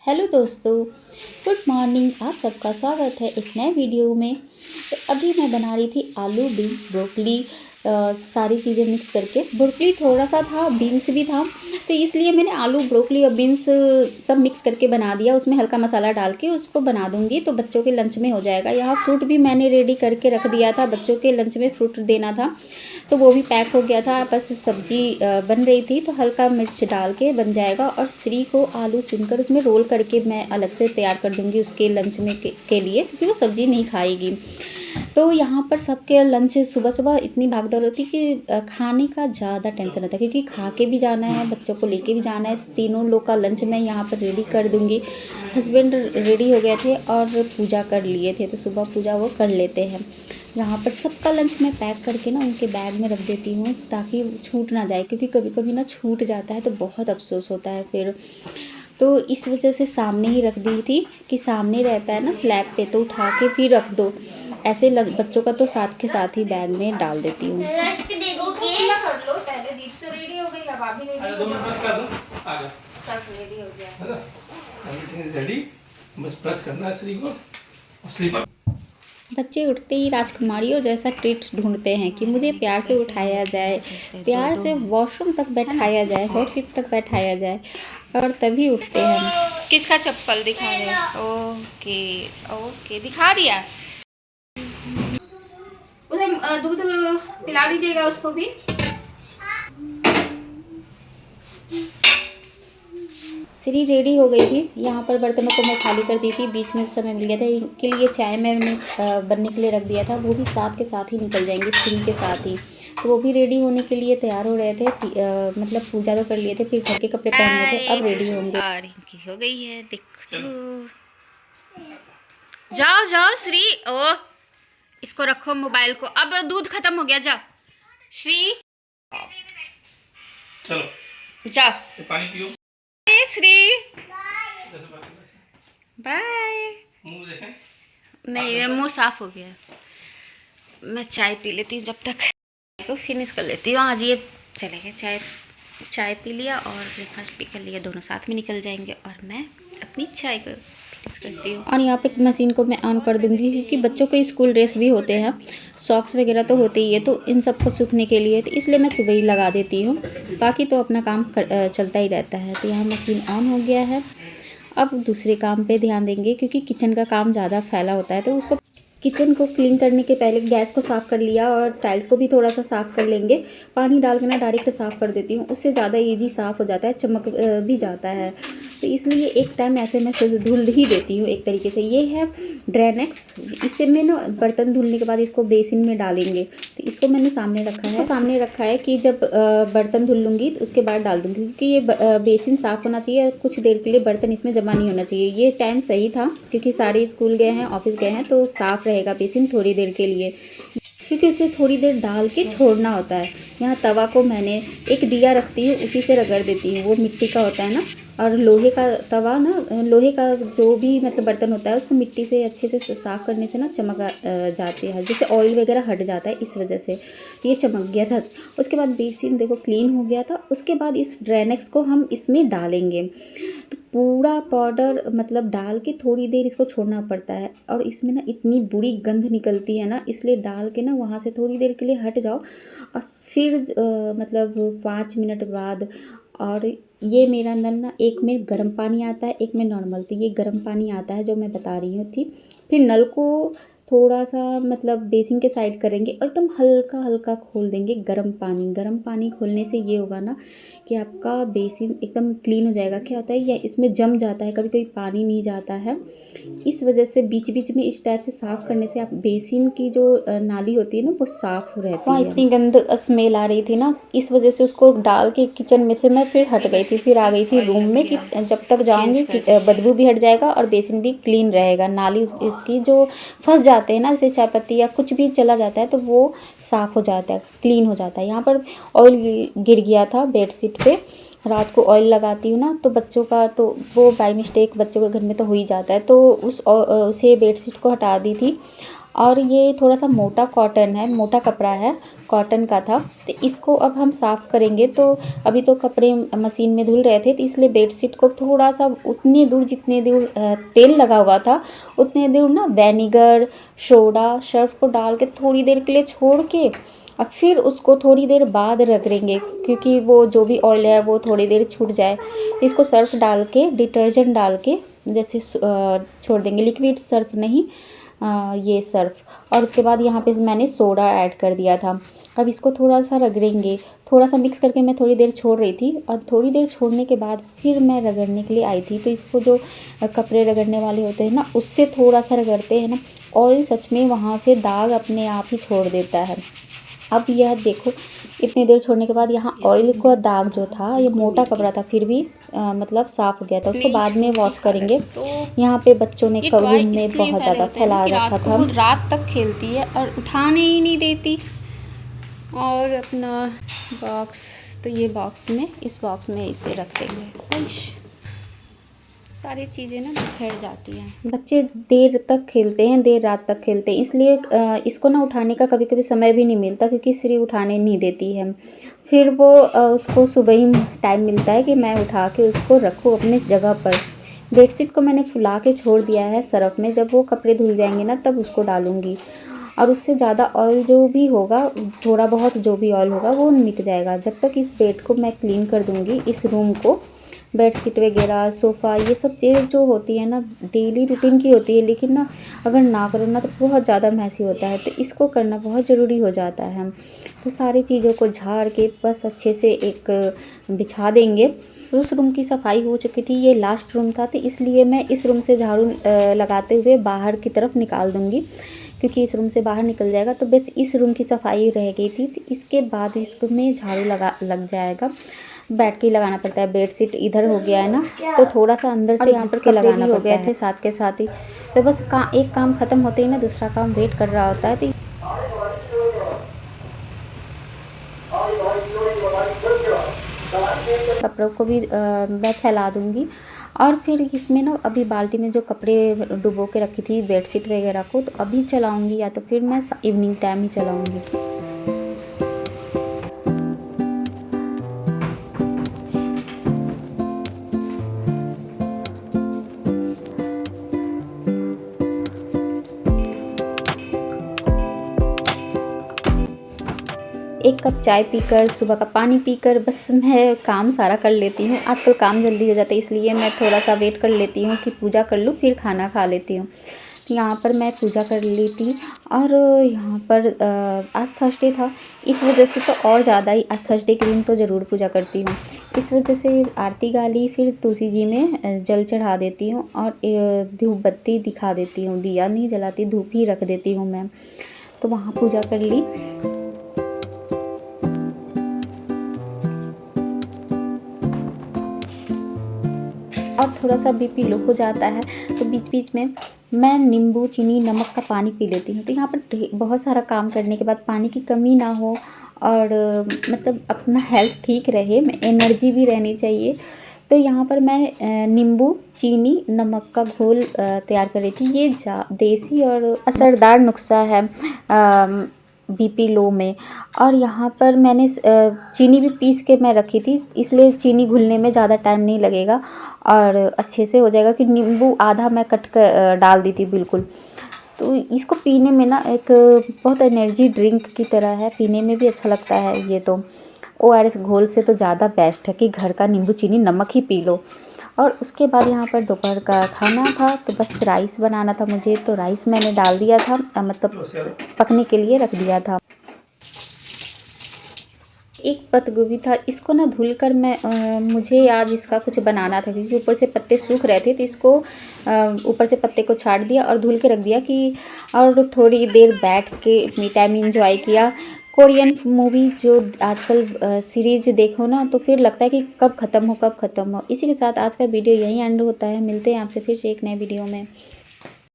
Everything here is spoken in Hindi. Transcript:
हेलो दोस्तों, गुड मॉर्निंग। आप सबका स्वागत है एक नए वीडियो में। तो अभी मैं बना रही थी आलू बीन्स ब्रोकली, सारी चीज़ें मिक्स करके। ब्रोकली थोड़ा सा था, बीन्स भी था, तो इसलिए मैंने आलू ब्रोकली और बीन्स सब मिक्स करके बना दिया। उसमें हल्का मसाला डाल के उसको बना दूंगी तो बच्चों के लंच में हो जाएगा। यहाँ फ्रूट भी मैंने रेडी करके रख दिया था, बच्चों के लंच में फ्रूट देना था तो वो भी पैक हो गया था। बस सब्जी बन रही थी तो हल्का मिर्च डाल के बन जाएगा। और श्री को आलू चुनकर उसमें रोल करके मैं अलग से तैयार कर दूंगी उसके लंच में के लिए, क्योंकि वो सब्ज़ी नहीं खाएगी। तो यहाँ पर सबके लंच सुबह सुबह इतनी भागदौड़ होती कि खाने का ज़्यादा टेंशन रहता है, क्योंकि खा के भी जाना है, बच्चों को लेके भी जाना है। तीनों लोग का लंच मैं यहाँ पर रेडी कर दूँगी। हस्बैंड रेडी हो गए थे और पूजा कर लिए थे, तो सुबह पूजा वो कर लेते हैं। यहाँ पर सबका लंच मैं पैक करके ना उनके बैग में रख देती हूँ ताकि छूट ना जाए, क्योंकि कभी कभी ना छूट जाता है तो बहुत अफसोस होता है फिर। तो इस वजह से सामने ही रख दी थी कि सामने रहता है ना स्लैब पे, तो उठा के फिर रख दो। ऐसे बच्चों का तो साथ के साथ ही बैग में डाल देती हूँ। बच्चे उठते ही राजकुमारियों जैसा ट्रीट ढूंढते हैं कि मुझे प्यार से उठाया जाए, प्यार से वॉशरूम तक बैठाया जाए, हॉट सीट तक बैठाया जाए, और तभी उठते हैं। किसका चप्पल दिखा रहे? ओके ओके, दिखा दिया। उसे दूध पिला दीजिएगा उसको भी। श्री रेडी हो गई थी। यहाँ पर बर्तनों को मैं खाली कर दी थी, बीच में समय मिल गया था इनके लिए। चाय मैंने बनने के लिए रख दिया था, वो भी साथ के साथ ही निकल जाएंगे श्री के साथ ही। तो वो भी रेडी होने के लिए तैयार हो रहे थे। मतलब पूजा तो कर लिए थे, फिर घर के कपड़े पहन लिए थे, अब रेडी होंगे। और इनकी हो गई है, देखो। जाओ जाओ श्री, ओ इसको रखो मोबाइल को। अब दूध खत्म हो गया, जाओ श्री, चलो जाओ पानी पियो। श्री बाय। मुंह देखें? नहीं, मुंह साफ हो गया। मैं चाय पी लेती हूँ जब तक, को फिनिश कर लेती हूँ। आज ये चले गए, चाय पी लिया और ब्रेकफास्ट भी कर लिया, दोनों साथ में निकल जाएंगे और मैं अपनी चाय को फिनिश करती हूँ। और यहाँ पे मशीन को मैं ऑन कर दूँगी, क्योंकि बच्चों के स्कूल ड्रेस भी होते हैं, सॉक्स वगैरह तो होते ही है, तो इन सबको सूखने के लिए तो इसलिए मैं सुबह ही लगा देती हूँ। बाकी तो अपना काम चलता ही रहता है। तो यहाँ मशीन ऑन हो गया है। अब दूसरे काम पे ध्यान देंगे, क्योंकि किचन का काम ज़्यादा फैला होता है। तो उसको किचन को क्लीन करने के पहले गैस को साफ़ कर लिया और टाइल्स को भी थोड़ा सा साफ़ कर लेंगे। पानी डाल के ना डायरेक्ट साफ़ कर देती हूँ, उससे ज़्यादा ईजी साफ़ हो जाता है, चमक भी जाता है। तो इसलिए एक टाइम ऐसे मैं धुल ही देती हूँ एक तरीके से। ये है ड्रेनेक्स, इससे मैं ना बर्तन धुलने के बाद इसको बेसिन में डालेंगे। तो इसको मैंने सामने रखा है कि जब बर्तन धुल लूँगी तो उसके बाद डाल दूँगी, क्योंकि ये बेसिन साफ़ होना चाहिए। कुछ देर के लिए बर्तन इसमें जमा नहीं होना चाहिए। ये टाइम सही था, क्योंकि सारे स्कूल गए हैं, ऑफिस गए हैं, तो साफ़ रहेगा बेसिन थोड़ी देर के लिए, क्योंकि उसे थोड़ी देर डाल के छोड़ना होता है। यहाँ तवा को मैंने एक दिया रखती हूँ, उसी से रगड़ देती हूँ। वो मिट्टी का होता है ना, और लोहे का तवा ना, लोहे का जो भी मतलब बर्तन होता है उसको मिट्टी से अच्छे से साफ़ करने से ना चमक जाती है, जैसे ऑयल वगैरह हट जाता है, इस वजह से ये चमक गया था। उसके बाद बेसिन देखो क्लीन हो गया था। उसके बाद इस ड्रेनेक्स को हम इसमें डालेंगे। तो पूरा पाउडर मतलब डाल के थोड़ी देर इसको छोड़ना पड़ता है, और इसमें ना इतनी बुरी गंध निकलती है ना, इसलिए डाल के ना वहाँ से थोड़ी देर के लिए हट जाओ, और फिर मतलब 5 मिनट बाद। और ये मेरा नल ना, एक में गर्म पानी आता है, एक में नॉर्मल। तो ये गर्म पानी आता है जो मैं बता रही हूँ थी। फिर नल को थोड़ा सा मतलब बेसिन के साइड करेंगे, एकदम हल्का हल्का खोल देंगे गर्म पानी खोलने से ये होगा ना कि आपका बेसिन एकदम क्लीन हो जाएगा। क्या होता है, या इसमें जम जाता है, कभी कभी पानी नहीं जाता है, इस वजह से बीच बीच में इस टाइप से साफ़ करने से आप बेसिन की जो नाली होती है ना वो साफ़ रहती है। इतनी गंद स्मेल आ रही थी ना, इस वजह से उसको डाल के किचन में से मैं फिर हट गई थी। फिर आ गई थी रूम में कि जब तक जाऊँगी बदबू भी हट जाएगा और बेसिन भी क्लीन रहेगा। नाली इसकी जो फंस जाते हैं ना, जैसे चाय पत्ती या कुछ भी चला जाता है, तो वो साफ़ हो जाता है, क्लीन हो जाता है। यहाँ पर ऑयल गिर गया था बेडशीट पे। रात को ऑयल लगाती हूँ ना, तो बच्चों का तो वो बाय मिस्टेक बच्चों के घर में तो हो ही जाता है, तो उसे बेडशीट को हटा दी थी। और ये थोड़ा सा मोटा कॉटन है, मोटा कपड़ा है, कॉटन का था। तो इसको अब हम साफ़ करेंगे। तो अभी तो कपड़े मशीन में धुल रहे थे, तो इसलिए बेडशीट को थोड़ा सा उतनी दूर जितने दूर तेल लगा हुआ था उतने दूर ना विनेगर, सोडा, सर्फ को डाल के थोड़ी देर के लिए छोड़ के और फिर उसको थोड़ी देर बाद रगड़ेंगे, क्योंकि वो जो भी ऑयल है वो थोड़ी देर छूट जाए। तो इसको सर्फ डाल के, डिटर्जेंट डाल के जैसे छोड़ देंगे, लिक्विड सर्फ नहीं, ये सर्फ। और उसके बाद यहाँ पे मैंने सोडा ऐड कर दिया था। अब इसको थोड़ा सा रगड़ेंगे, थोड़ा सा मिक्स करके मैं थोड़ी देर छोड़ रही थी और थोड़ी देर छोड़ने के बाद फिर मैं रगड़ने के लिए आई थी। तो इसको जो कपड़े रगड़ने वाले होते हैं ना, उससे थोड़ा सा रगड़ते हैं ना, ऑयल सच में वहाँ से दाग अपने आप ही छोड़ देता है। अब यह देखो, इतनी देर छोड़ने के बाद यहाँ ऑयल का दाग जो था, ये मोटा कपड़ा था फिर भी मतलब साफ़ हो गया था। उसको बाद में वॉश करेंगे। यहाँ पे बच्चों ने रूम में बहुत ज़्यादा फैला रखा था। रात तक खेलती है और उठाने ही नहीं देती। और अपना बॉक्स, तो ये बॉक्स में, इस बॉक्स में इसे रख देंगे। सारी चीज़ें ना बिखर जाती हैं। बच्चे देर तक खेलते हैं, देर रात तक खेलते हैं, इसलिए इसको ना उठाने का कभी कभी समय भी नहीं मिलता, क्योंकि श्री उठाने नहीं देती है। फिर वो उसको सुबह ही टाइम मिलता है कि मैं उठा के उसको रखूँ अपनी जगह पर। बेडशीट को मैंने फुला के छोड़ दिया है सरफ में, जब वो कपड़े धुल जाएंगे ना तब उसको डालूँगी। और उससे ज़्यादा ऑयल जो भी होगा, थोड़ा बहुत जो भी ऑयल होगा वो मिट जाएगा। जब तक इस बेड को मैं क्लीन कर दूँगी, इस रूम को, बेडशीट वगैरह, सोफ़ा, ये सब चीज़ जो होती है ना डेली रूटीन की होती है, लेकिन ना अगर ना करो ना तो बहुत ज़्यादा मैसी होता है। तो इसको करना बहुत ज़रूरी हो जाता है। तो सारी चीज़ों को झाड़ के बस अच्छे से एक बिछा देंगे। उस रूम की सफाई हो चुकी थी, ये लास्ट रूम था, तो इसलिए मैं इस रूम से झाड़ू लगाते हुए बाहर की तरफ निकाल दूँगी, क्योंकि इस रूम से बाहर निकल जाएगा। तो बस इस रूम की सफाई रह गई थी, तो इसके बाद इसमें झाड़ू लग जाएगा। बैठ के ही लगाना पड़ता है। बेडशीट इधर हो गया है ना, तो थोड़ा सा अंदर से यहाँ पर लगाना हो गए थे साथ के साथ ही। तो बस एक काम ख़त्म होते ही ना दूसरा काम वेट कर रहा होता है। तो कपड़ों को भी मैं फैला दूँगी। और फिर इसमें ना अभी बाल्टी में जो कपड़े डुबो के रखी थी बेडशीट वगैरह को, तो अभी चलाऊँगी या तो फिर मैं इवनिंग टाइम ही चलाऊँगी। एक कप चाय पीकर, सुबह का पानी पीकर बस मैं काम सारा कर लेती हूँ। आजकल काम जल्दी हो जाता है, इसलिए मैं थोड़ा सा वेट कर लेती हूँ कि पूजा कर लूँ फिर खाना खा लेती हूँ। तो यहाँ पर मैं पूजा कर ली थी। और यहाँ पर आज थर्सडे था, इस वजह से तो और ज़्यादा ही, आज थर्सडे के दिन तो ज़रूर पूजा करती हूँ। इस वजह से आरती गाली, फिर तुलसी जी में जल चढ़ा देती हूँ और धूप बत्ती दिखा देती हूँ। दिया नहीं जलाती, धूप ही रख देती हूँ मैं। तो वहाँ पूजा कर ली। और थोड़ा सा बीपी लो हो जाता है तो बीच बीच में मैं नींबू, चीनी, नमक का पानी पी लेती हूँ। तो यहाँ पर बहुत सारा काम करने के बाद पानी की कमी ना हो और मतलब अपना हेल्थ ठीक रहे, एनर्जी भी रहनी चाहिए। तो यहाँ पर मैं नींबू, चीनी, नमक का घोल तैयार कर रही थी। ये देसी और असरदार नुस्खा है बीपी लो में। और यहाँ पर मैंने चीनी भी पीस के मैं रखी थी, इसलिए चीनी घुलने में ज़्यादा टाइम नहीं लगेगा और अच्छे से हो जाएगा। कि नींबू आधा मैं कट कर डाल दी थी बिल्कुल। तो इसको पीने में ना एक बहुत एनर्जी ड्रिंक की तरह है, पीने में भी अच्छा लगता है। ये तो ORS घोल से तो ज़्यादा बेस्ट है कि घर का नींबू, चीनी, नमक ही पी लो। और उसके बाद यहाँ पर दोपहर का खाना था, तो बस राइस बनाना था मुझे। तो राइस मैंने डाल दिया था, मतलब पकने के लिए रख दिया था। एक पत्ता गोभी था, इसको ना धुलकर मैं मुझे आज इसका कुछ बनाना था, क्योंकि ऊपर से पत्ते सूख रहे थे। तो इसको ऊपर से पत्ते को छाट दिया और धुल के रख दिया कि और थोड़ी देर बैठ के मी टाइम एंजॉय किया। कोरियन मूवी जो आजकल सीरीज देखो ना तो फिर लगता है कि कब ख़त्म हो कब ख़त्म हो। इसी के साथ आज का वीडियो यहीं एंड होता है। मिलते हैं आपसे फिर से एक नए वीडियो में।